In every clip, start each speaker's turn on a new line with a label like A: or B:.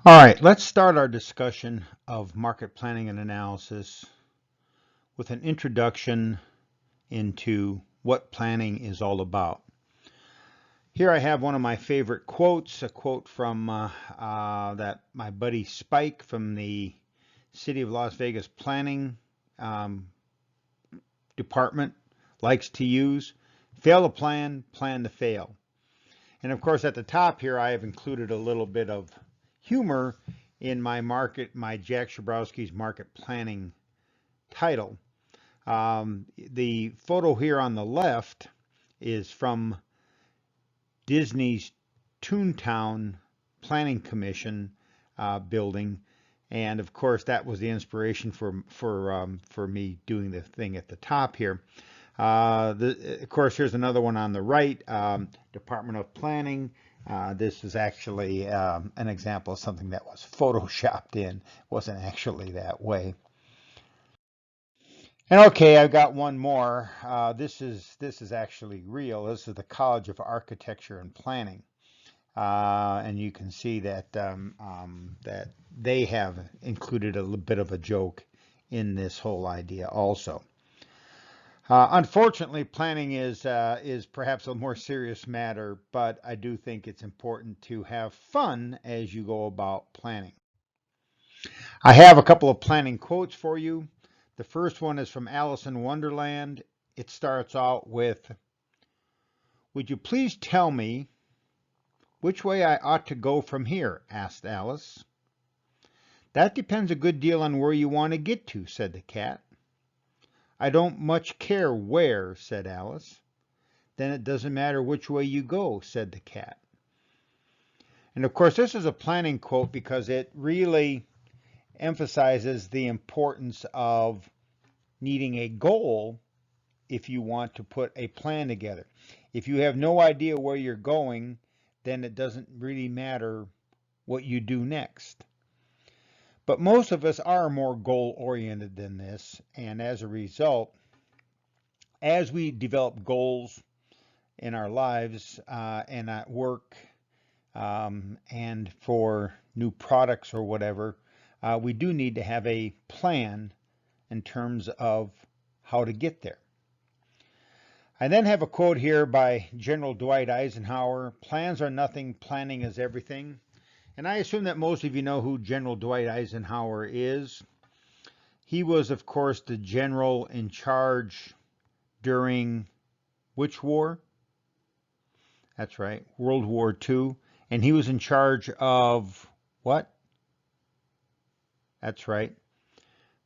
A: All right, let's start our discussion of market planning and analysis with an introduction into what planning is all about. Here I have one of my favorite quotes, a quote from that my buddy Spike from the City of Las Vegas Planning um, Department likes to use. Fail to plan, plan to fail. And of course, at the top here, I have included a little bit of humor in my Jack Shabrowski's market planning title. The photo here on the left is from Disney's Toontown Planning Commission building, and of course that was the inspiration for me doing the thing at the top here. Of course, here's another one on the right, Department of Planning. This is actually an example of something that was photoshopped in. It wasn't actually that way. And okay, I've got one more. This is actually real. This is the College of Architecture and Planning, and you can see that that they have included a little bit of a joke in this whole idea also. Unfortunately, planning is perhaps a more serious matter, but I do think it's important to have fun as you go about planning. I have a couple of planning quotes for you. The first one is from Alice in Wonderland. It starts out with, "Would you please tell me which way I ought to go from here?" asked Alice. "That depends a good deal on where you want to get to," said the cat. "I don't much care where," said Alice. "Then it doesn't matter which way you go," said the cat. And of course, this is a planning quote because it really emphasizes the importance of needing a goal if you want to put a plan together. If you have no idea where you're going, then it doesn't really matter what you do next. But most of us are more goal-oriented than this, and as a result, as we develop goals in our lives and at work and for new products or whatever, we do need to have a plan in terms of how to get there. I then have a quote here by General Dwight Eisenhower: "Plans are nothing, planning is everything." And I assume that most of you know who General Dwight Eisenhower is. He was, of course, the general in charge during which war? That's right, World War II. And he was in charge of what? That's right,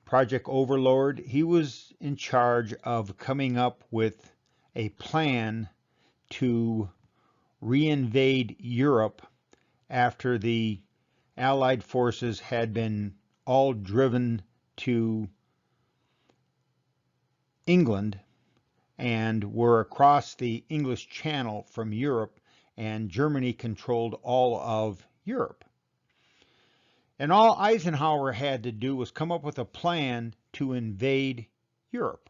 A: Project Overlord. He was in charge of coming up with a plan to reinvade Europe after the Allied forces had been all driven to England and were across the English Channel from Europe, and Germany controlled all of Europe. And all Eisenhower had to do was come up with a plan to invade Europe.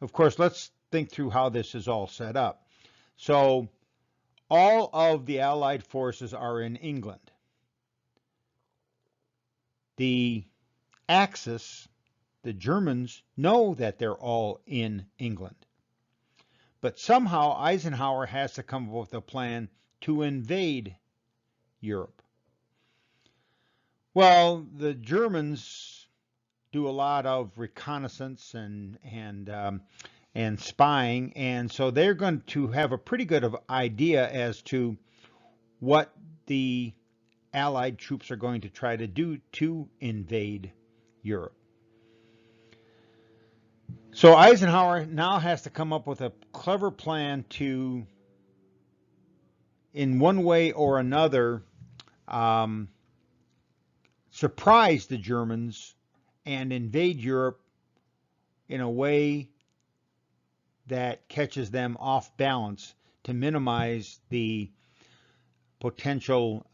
A: Of course, let's think through how this is all set up. So all of the Allied forces are in England. The Axis, the Germans, know that they're all in England. But somehow Eisenhower has to come up with a plan to invade Europe. Well, the Germans do a lot of reconnaissance and spying, and so they're going to have a pretty good of idea as to what the Allied troops are going to try to do to invade Europe. So Eisenhower now has to come up with a clever plan to, in one way or another, surprise the Germans and invade Europe in a way that catches them off balance to minimize the potential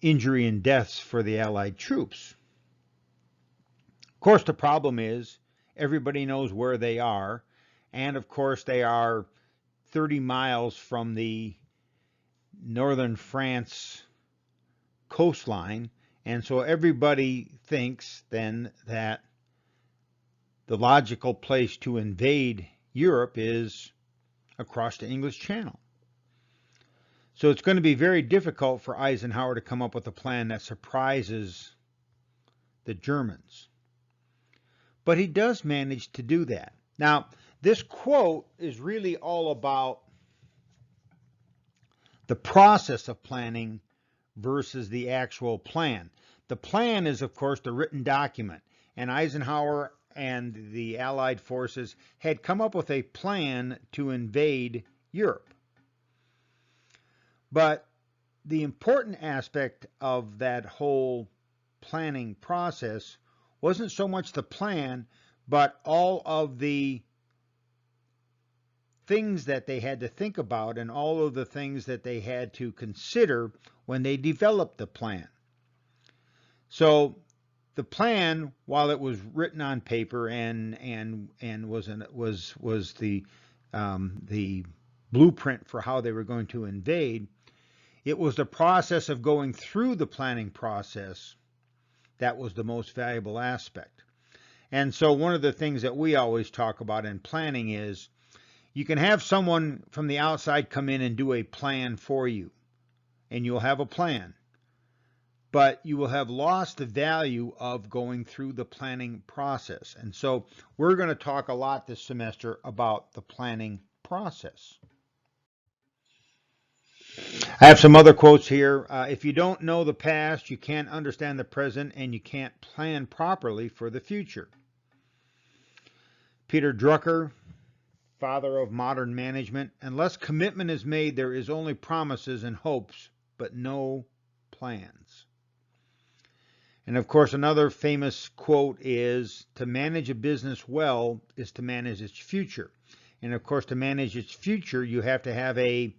A: injury and deaths for the Allied troops. Of course, the problem is everybody knows where they are, and of course they are 30 miles from the northern France coastline, and so everybody thinks then that the logical place to invade Europe is across the English Channel. So it's going to be very difficult for Eisenhower to come up with a plan that surprises the Germans. But he does manage to do that. Now, this quote is really all about the process of planning versus the actual plan. The plan is, of course, the written document, and Eisenhower and the Allied forces had come up with a plan to invade Europe. But the important aspect of that whole planning process wasn't so much the plan, but all of the things that they had to think about and all of the things that they had to consider when they developed the plan. So the plan, while it was written on paper and was the blueprint for how they were going to invade, it was the process of going through the planning process that was the most valuable aspect. And so one of the things that we always talk about in planning is you can have someone from the outside come in and do a plan for you, and you'll have a plan, but you will have lost the value of going through the planning process. And so we're going to talk a lot this semester about the planning process. I have some other quotes here. If you don't know the past, you can't understand the present, and you can't plan properly for the future. Peter Drucker, father of modern management: unless commitment is made, there is only promises and hopes, but no plans. And of course, another famous quote is, to manage a business well is to manage its future. And of course, to manage its future, you have to have a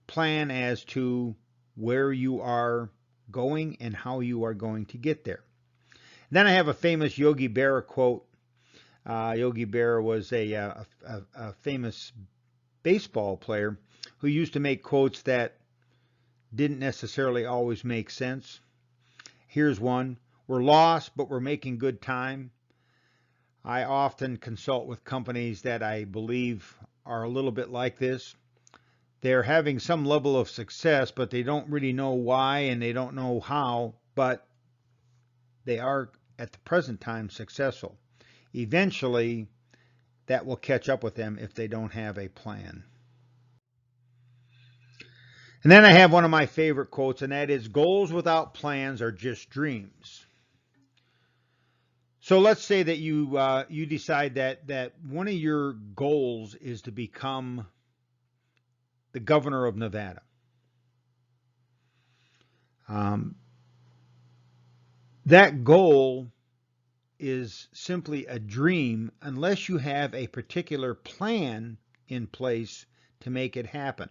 A: plan as to where you are going and how you are going to get there. Then I have a famous Yogi Berra quote. Yogi Berra was a famous baseball player who used to make quotes that didn't necessarily always make sense. Here's one: we're lost, but we're making good time. I often consult with companies that I believe are a little bit like this. They're having some level of success, but they don't really know why and they don't know how, but they are at the present time successful. Eventually, that will catch up with them if they don't have a plan. And then I have one of my favorite quotes, and that is, goals without plans are just dreams. So let's say that you decide that one of your goals is to become the governor of Nevada. That goal is simply a dream unless you have a particular plan in place to make it happen.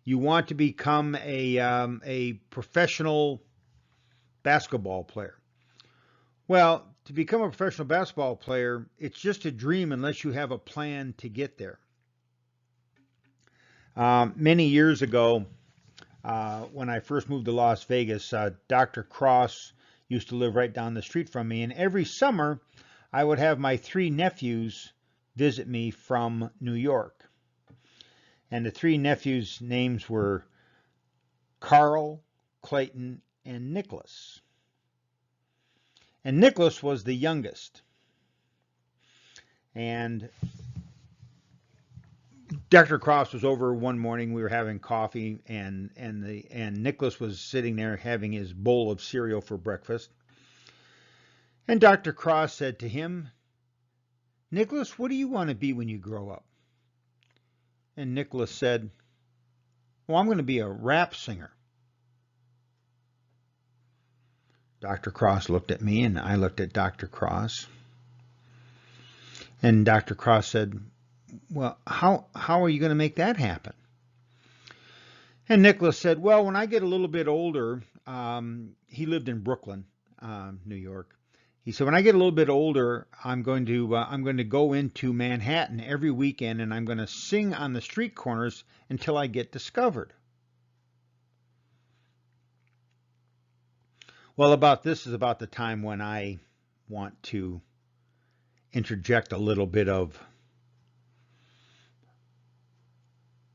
A: You want to become a professional basketball player. Well, to become a professional basketball player, it's just a dream unless you have a plan to get there. Many years ago, when I first moved to Las Vegas, Dr. Cross used to live right down the street from me, and every summer I would have my 3 nephews visit me from New York. And the 3 nephews' names were Carl, Clayton, and Nicholas. And Nicholas was the youngest. And Dr. Cross was over one morning. We were having coffee, and Nicholas was sitting there having his bowl of cereal for breakfast. And Dr. Cross said to him, "Nicholas, what do you want to be when you grow up?" And Nicholas said, "Well, I'm going to be a rap singer." Dr. Cross looked at me, and I looked at Dr. Cross. And Dr. Cross said, "Well, how are you going to make that happen?" And Nicholas said, "Well, when I get a little bit older," he lived in Brooklyn, New York. He said, "When I get a little bit older, I'm going to go into Manhattan every weekend, and I'm going to sing on the street corners until I get discovered." Well, about this is about the time when I want to interject a little bit of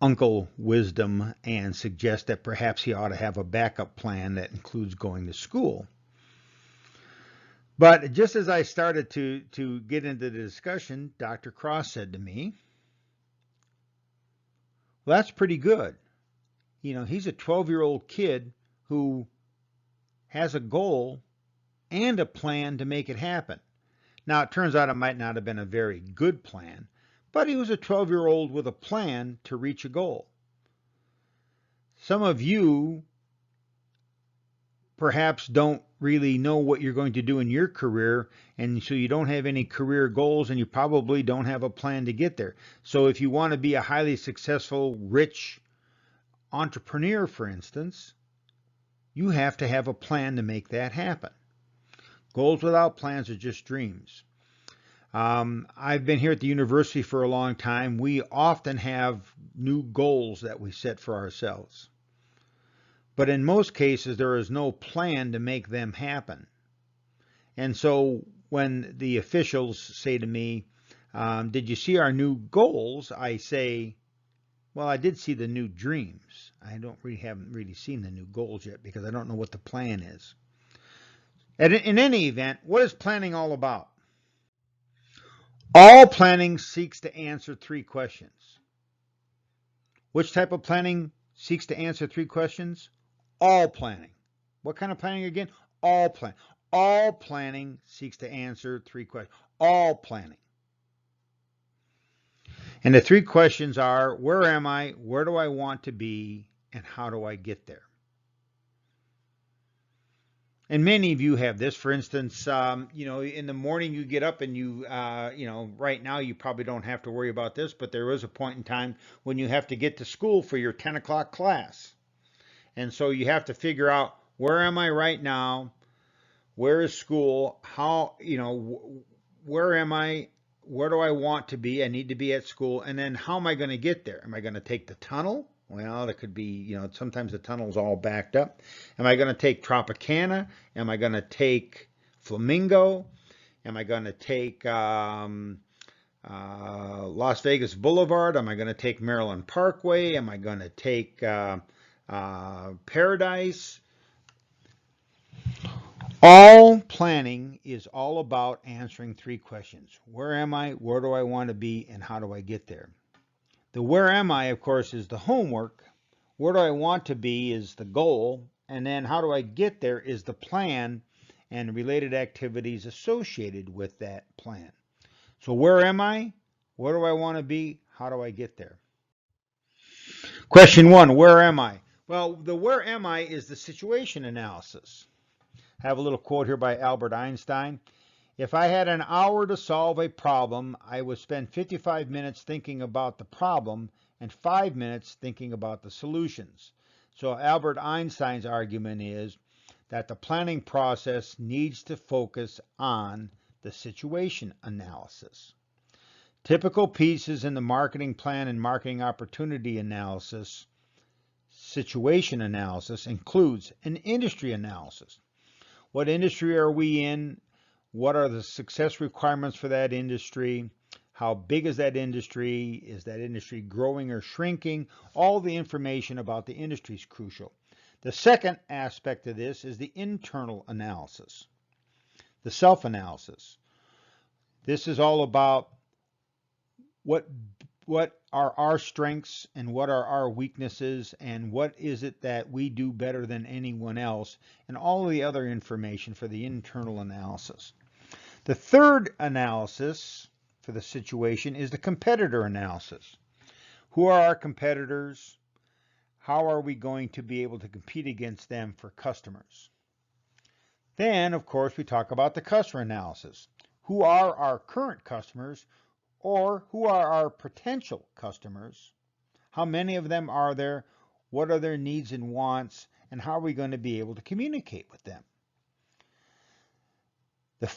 A: uncle wisdom and suggest that perhaps he ought to have a backup plan that includes going to school. But just as I started to get into the discussion, Dr. Cross said to me, well, that's pretty good. You know, he's a 12-year-old kid who has a goal and a plan to make it happen. Now, it turns out it might not have been a very good plan, but he was a 12-year-old with a plan to reach a goal. Some of you perhaps don't really know what you're going to do in your career, and so you don't have any career goals, and you probably don't have a plan to get there. So if you want to be a highly successful, rich entrepreneur, for instance, you have to have a plan to make that happen. Goals without plans are just dreams. I've been here at the university for a long time. We often have new goals that we set for ourselves. But in most cases, there is no plan to make them happen. And so when the officials say to me, did you see our new goals? I say, well, I did see the new dreams. I haven't really seen the new goals yet because I don't know what the plan is. And in any event, what is planning all about? All planning seeks to answer three questions. Which type of planning seeks to answer three questions? All planning. What kind of planning again? All planning. All planning seeks to answer three questions. All planning. And the three questions are, where am I? Where do I want to be? And how do I get there? And many of you have this. For instance, you know, in the morning you get up and you know, right now you probably don't have to worry about this, but there is a point in time when you have to get to school for your 10 o'clock class. And so you have to figure out, where am I right now? Where is school? How, you know, where am I? Where do I want to be? I need to be at school. And then how am I going to get there? Am I going to take the tunnel? Well, it could be, you know, sometimes the tunnel's all backed up. Am I going to take Tropicana? Am I going to take Flamingo? Am I going to take Las Vegas Boulevard? Am I going to take Maryland Parkway? Am I going to take Paradise? All planning is all about answering three questions. Where am I? Where do I want to be? And how do I get there? The where am I, of course, is the homework. Where do I want to be is the goal. And then how do I get there is the plan and related activities associated with that plan. So where am I? Where do I want to be? How do I get there? Question one, where am I? Well, the where am I is the situation analysis. I have a little quote here by Albert Einstein. If I had an hour to solve a problem, I would spend 55 minutes thinking about the problem and 5 minutes thinking about the solutions. So Albert Einstein's argument is that the planning process needs to focus on the situation analysis. Typical pieces in the marketing plan and marketing opportunity analysis, situation analysis, includes an industry analysis. What industry are we in? What are the success requirements for that industry? How big is that industry? Is that industry growing or shrinking? All the information about the industry is crucial. The second aspect of this is the internal analysis, the self-analysis. This is all about what are our strengths and what are our weaknesses and what is it that we do better than anyone else, and all of the other information for the internal analysis. The third analysis for the situation is the competitor analysis. Who are our competitors? How are we going to be able to compete against them for customers? Then, of course, we talk about the customer analysis. Who are our current customers? Or who are our potential customers? How many of them are there? What are their needs and wants? And how are we going to be able to communicate with them? The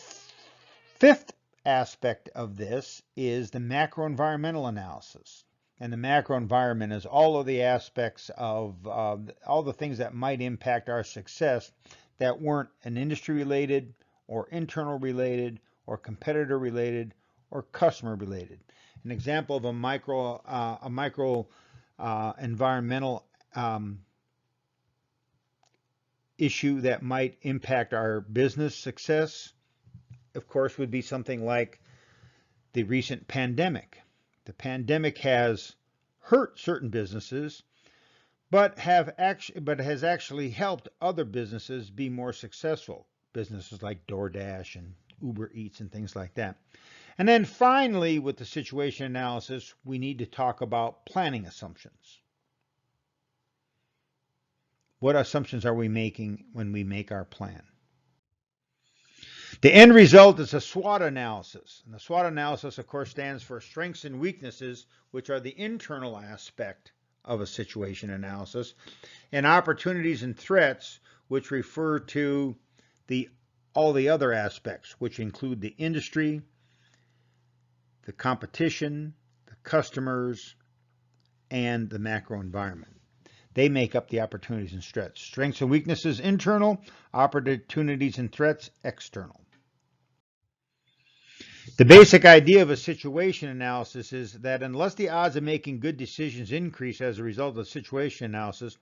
A: fifth aspect of this is the macro environmental analysis. And the macro environment is all of the aspects of all the things that might impact our success that weren't an industry related or internal related or competitor related or customer related. An example of a micro environmental issue that might impact our business success, of course, would be something like the recent pandemic. The pandemic has hurt certain businesses, but has actually helped other businesses be more successful. Businesses like DoorDash and Uber Eats and things like that. And then finally, with the situation analysis, we need to talk about planning assumptions. What assumptions are we making when we make our plan? The end result is a SWOT analysis. And the SWOT analysis, of course, stands for strengths and weaknesses, which are the internal aspect of a situation analysis, and opportunities and threats, which refer to all the other aspects, which include the industry, the competition, the customers, and the macro environment. They make up the opportunities and threats. Strengths and weaknesses internal, opportunities and threats external. The basic idea of a situation analysis is that unless the odds of making good decisions increase as a result of situation analysis,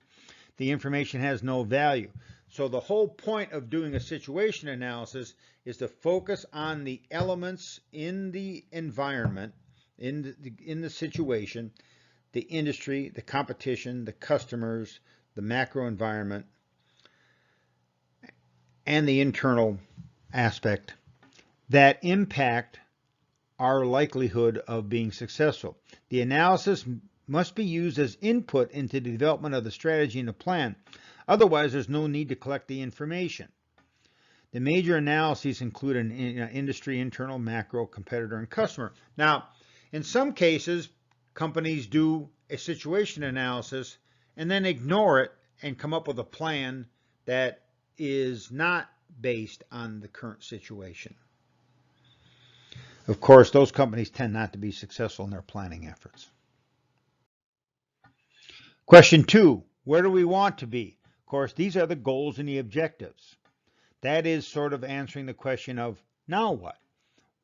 A: the information has no value. So the whole point of doing a situation analysis is to focus on the elements in the environment, in the situation, the industry, the competition, the customers, the macro environment, and the internal aspect that impact our likelihood of being successful. The analysis must be used as input into the development of the strategy and the plan. Otherwise, there's no need to collect the information. The major analyses include an industry, internal, macro, competitor, and customer. Now, in some cases, companies do a situation analysis and then ignore it and come up with a plan that is not based on the current situation. Of course, those companies tend not to be successful in their planning efforts. Question 2, where do we want to be? Of course, these are the goals and the objectives. That is sort of answering the question of, now what?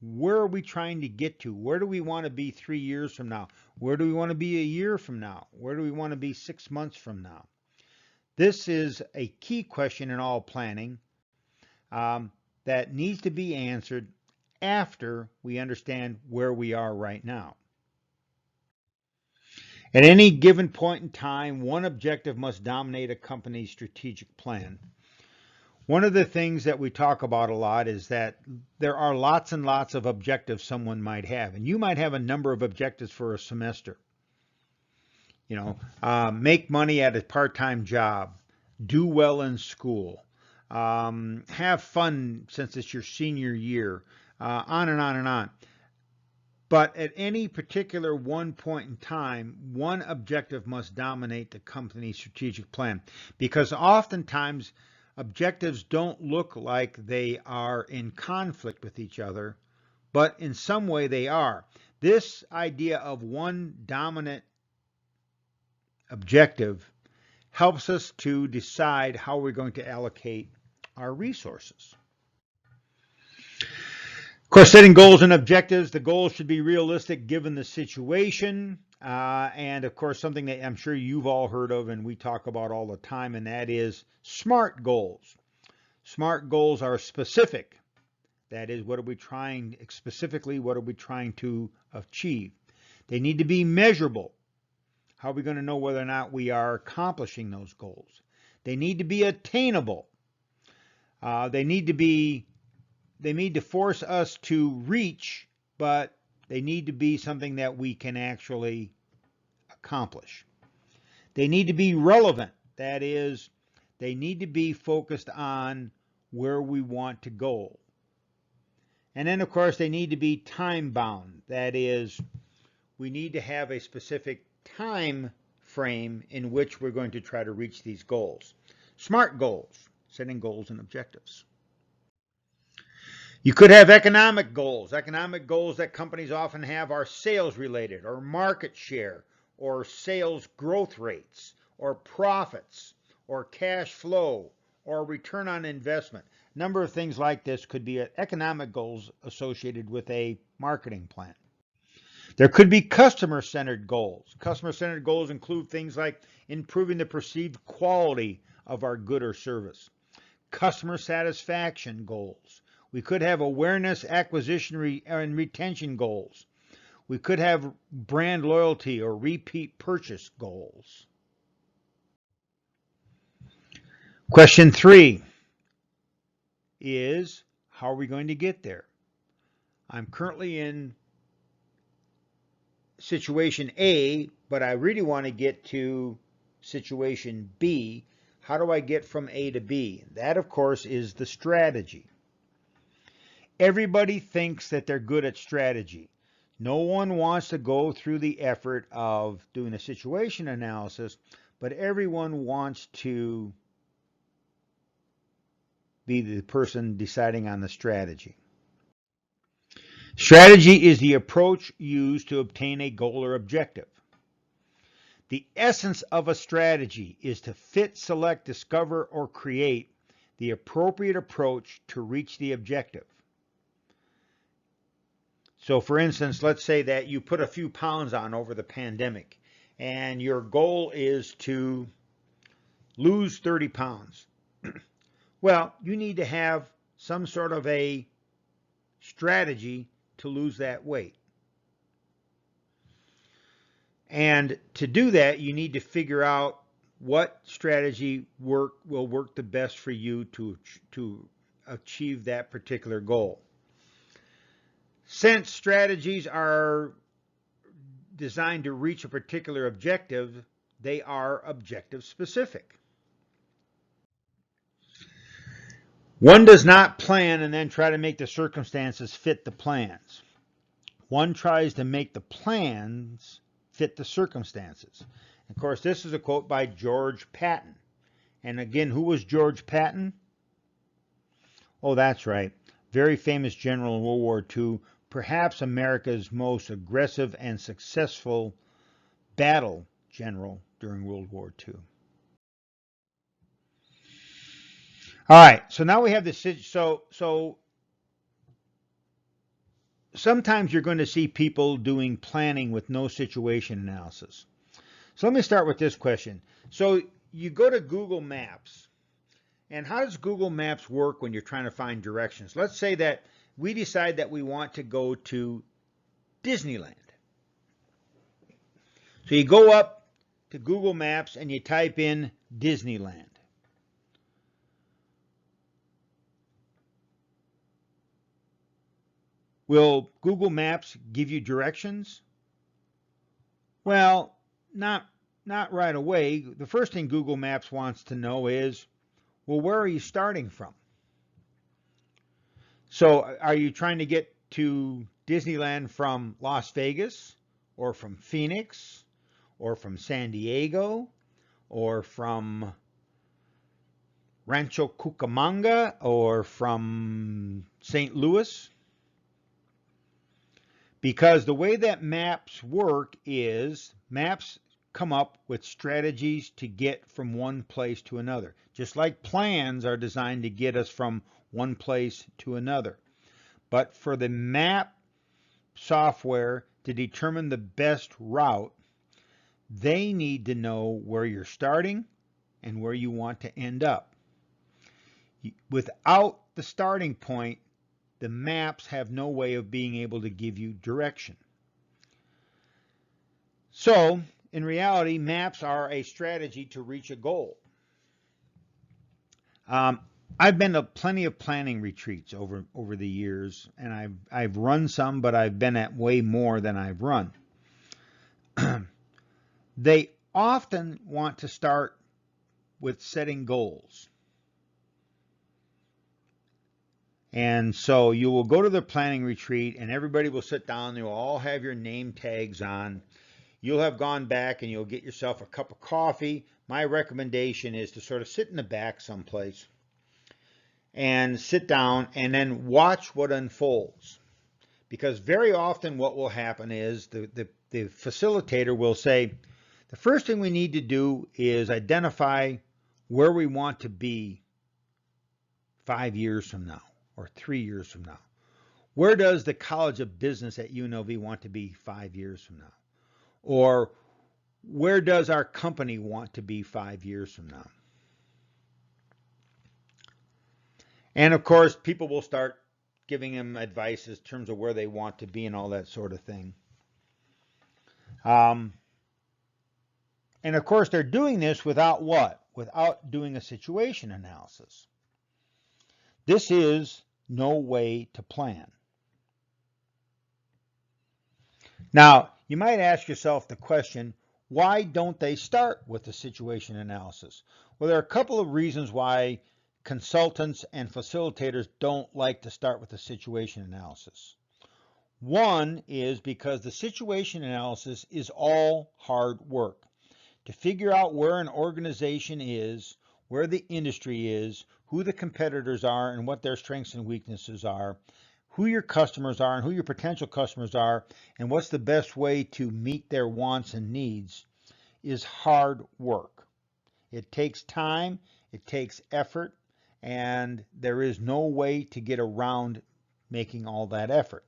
A: Where are we trying to get to? Where do we want to be 3 years from now? Where do we want to be a year from now? Where do we want to be 6 months from now? This is a key question in all planning that needs to be answered after we understand where we are right now. At any given point in time, one objective must dominate a company's strategic plan. One of the things that we talk about a lot is that there are lots and lots of objectives someone might have, and you might have a number of objectives for a semester. Make money at a part-time job, do well in school, have fun since it's your senior year, on and on and on. But at any particular one point in time, one objective must dominate the company's strategic plan, because oftentimes objectives don't look like they are in conflict with each other, but in some way they are. This idea of one dominant objective helps us to decide how we're going to allocate our resources. Of course, setting goals and objectives, the goals should be realistic given the situation. And of course, something that I'm sure you've all heard of and we talk about all the time, and that is SMART goals. SMART goals are specific. That is, what are we trying to achieve? They need to be measurable. How are we going to know whether or not we are accomplishing those goals? They need to be attainable. They need to force us to reach, but they need to be something that we can actually accomplish. They need to be relevant. That is, they need to be focused on where we want to go. And then, of course, they need to be time-bound. That is, we need to have a specific time frame in which we're going to try to reach these goals. SMART goals, setting goals and objectives. You could have economic goals. Economic goals that companies often have are sales related, or market share, or sales growth rates, or profits, or cash flow, or return on investment. A number of things like this could be economic goals associated with a marketing plan. There could be customer-centered goals. Customer-centered goals include things like improving the perceived quality of our good or service. Customer satisfaction goals. We could have awareness, acquisition, and retention goals. We could have brand loyalty or repeat purchase goals. Question 3 is, how are we going to get there? I'm currently in situation A, but I really want to get to situation B. How do I get from A to B? That, of course, is the strategy. Everybody thinks that they're good at strategy. No one wants to go through the effort of doing a situation analysis, but everyone wants to be the person deciding on the strategy. Strategy is the approach used to obtain a goal or objective. The essence of a strategy is to fit, select, discover, or create the appropriate approach to reach the objective. So for instance, let's say that you put a few pounds on over the pandemic and your goal is to lose 30 pounds. Well, you need to have some sort of a strategy to lose that weight. And to do that, you need to figure out what strategy will work the best for you to achieve that particular goal. Since strategies are designed to reach a particular objective, they are objective specific. One does not plan and then try to make the circumstances fit the plans. One tries to make the plans fit the circumstances. Of course, this is a quote by George Patton. And again, who was George Patton? Oh, that's right. Very famous general in World War II, perhaps America's most aggressive and successful battle general during World War II. All right, so now we have this. So sometimes you're going to see people doing planning with no situation analysis. So let me start with this question. So you go to Google Maps, and how does Google Maps work when you're trying to find directions? Let's say that we decide that we want to go to Disneyland. So you go up to Google Maps and you type in Disneyland. Will Google Maps give you directions? Well, not right away. The first thing Google Maps wants to know is, well, where are you starting from? So are you trying to get to Disneyland from Las Vegas, or from Phoenix, or from San Diego, or from Rancho Cucamonga, or from St. Louis? Because the way that maps work is maps come up with strategies to get from one place to another. Just like plans are designed to get us from one place to another. But for the map software to determine the best route, they need to know where you're starting and where you want to end up. Without the starting point, the maps have no way of being able to give you direction. So, in reality, maps are a strategy to reach a goal. I've been to plenty of planning retreats over the years, and I've run some, but I've been at way more than I've run. They often want to start with setting goals. And so you will go to the planning retreat and everybody will sit down. They will all have your name tags on. You'll have gone back and you'll get yourself a cup of coffee. My recommendation is to sort of sit in the back someplace and sit down and then watch what unfolds. Because very often what will happen is the facilitator will say, the first thing we need to do is identify where we want to be 5 years from now or 3 years from now? Where does the College of Business at UNLV want to be 5 years from now? Or where does our company want to be 5 years from now? And of course, people will start giving them advice in terms of where they want to be and all that sort of thing. And of course, they're doing this without what? Without doing a situation analysis. This is no way to plan. Now, you might ask yourself the question, why don't they start with a situation analysis? Well, there are a couple of reasons why consultants and facilitators don't like to start with a situation analysis. One is because the situation analysis is all hard work. To figure out where an organization is, where the industry is, who the competitors are and what their strengths and weaknesses are, who your customers are and who your potential customers are, and what's the best way to meet their wants and needs is hard work. It takes time, it takes effort, and there is no way to get around making all that effort.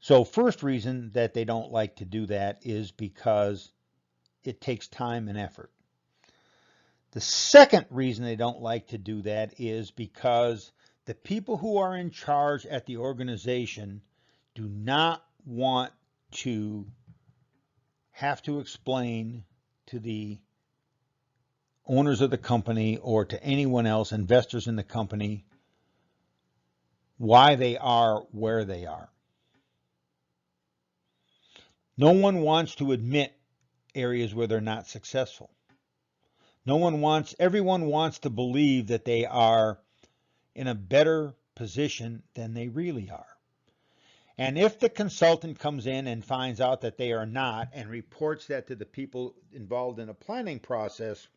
A: So first reason that they don't like to do that is because it takes time and effort. The second reason they don't like to do that is because the people who are in charge at the organization do not want to have to explain to the owners of the company or to anyone else, investors in the company, why they are where they are. No one wants to admit areas where they're not successful. Everyone wants to believe that they are in a better position than they really are. And if the consultant comes in and finds out that they are not and reports that to the people involved in a planning process,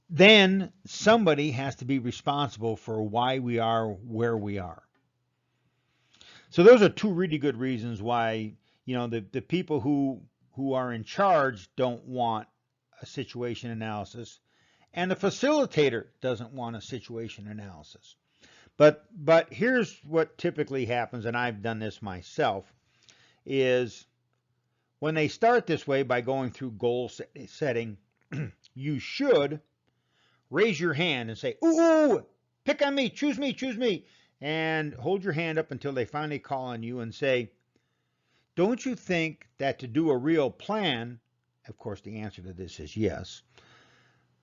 A: then somebody has to be responsible for why we are where we are. So those are two really good reasons why, the people who are in charge don't want a situation analysis, and the facilitator doesn't want a situation analysis. But here's what typically happens, and I've done this myself, is when they start this way by going through goal setting, you should raise your hand and say, ooh, pick on me, choose me, and hold your hand up until they finally call on you and say, don't you think that to do a real plan, of course the answer to this is yes,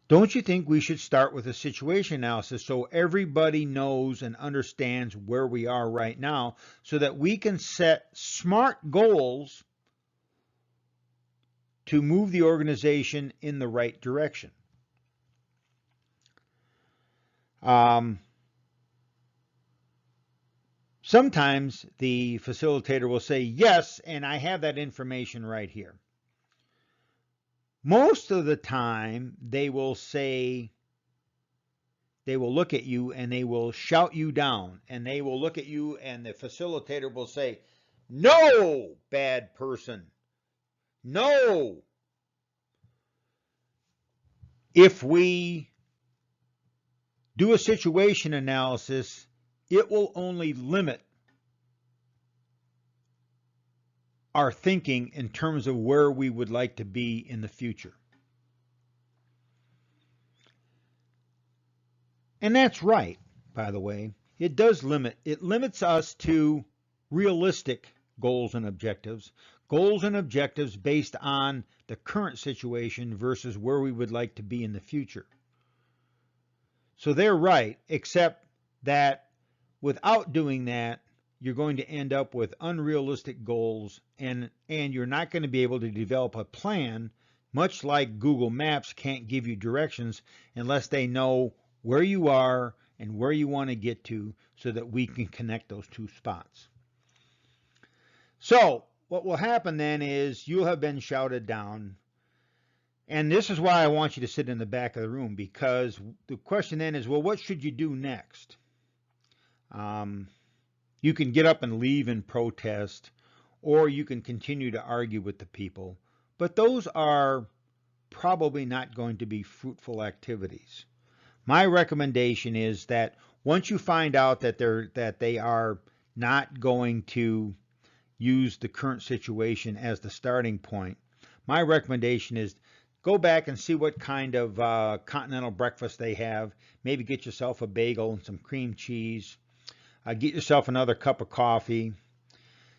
A: don't you think we should start with a situation analysis so everybody knows and understands where we are right now so that we can set smart goals to move the organization in the right direction? Sometimes the facilitator will say, yes, and I have that information right here. Most of the time, they will look at you and they will shout you down, and they will look at you and the facilitator will say, no, bad person, no. If we do a situation analysis, it will only limit our thinking in terms of where we would like to be in the future. And that's right, by the way. It limits us to realistic goals and objectives based on the current situation versus where we would like to be in the future. So they're right, except that without doing that, you're going to end up with unrealistic goals, and you're not going to be able to develop a plan, much like Google Maps can't give you directions unless they know where you are and where you want to get to so that we can connect those two spots. So what will happen then is you'll have been shouted down, and this is why I want you to sit in the back of the room, because the question then is, well, what should you do next? You can get up and leave and protest, or you can continue to argue with the people. But those are probably not going to be fruitful activities. My recommendation is that once you find out that they are not going to use the current situation as the starting point, my recommendation is go back and see what kind of continental breakfast they have. Maybe get yourself a bagel and some cream cheese. Get yourself another cup of coffee.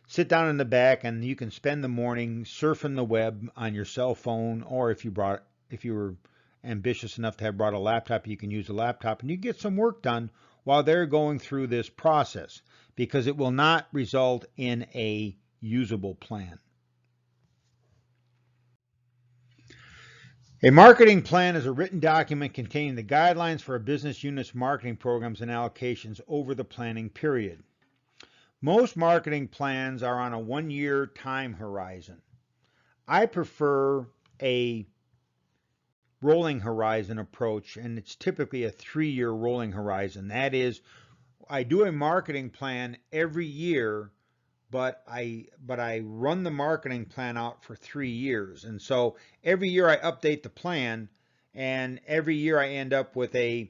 A: Sit down in the back, and you can spend the morning surfing the web on your cell phone, or if you were ambitious enough to have brought a laptop, you can use a laptop, and you get some work done while they're going through this process, because it will not result in a usable plan. A marketing plan is a written document containing the guidelines for a business unit's marketing programs and allocations over the planning period. Most marketing plans are on a 1-year time horizon. I prefer a rolling horizon approach, and it's typically a 3-year rolling horizon. That is, I do a marketing plan every year, but I run the marketing plan out for 3 years. And so every year I update the plan, and every year I end up with a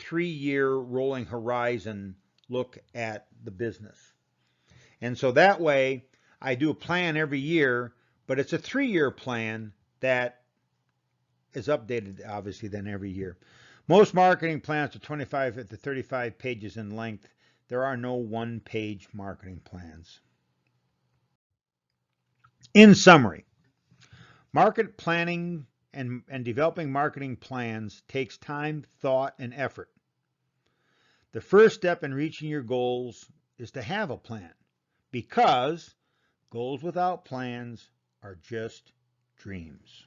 A: 3-year rolling horizon look at the business. And so that way I do a plan every year, but it's a 3-year plan that is updated obviously then every year. Most marketing plans are 25 to 35 pages in length. There are no one-page marketing plans. In summary, market planning and developing marketing plans takes time, thought, and effort. The first step in reaching your goals is to have a plan, because goals without plans are just dreams.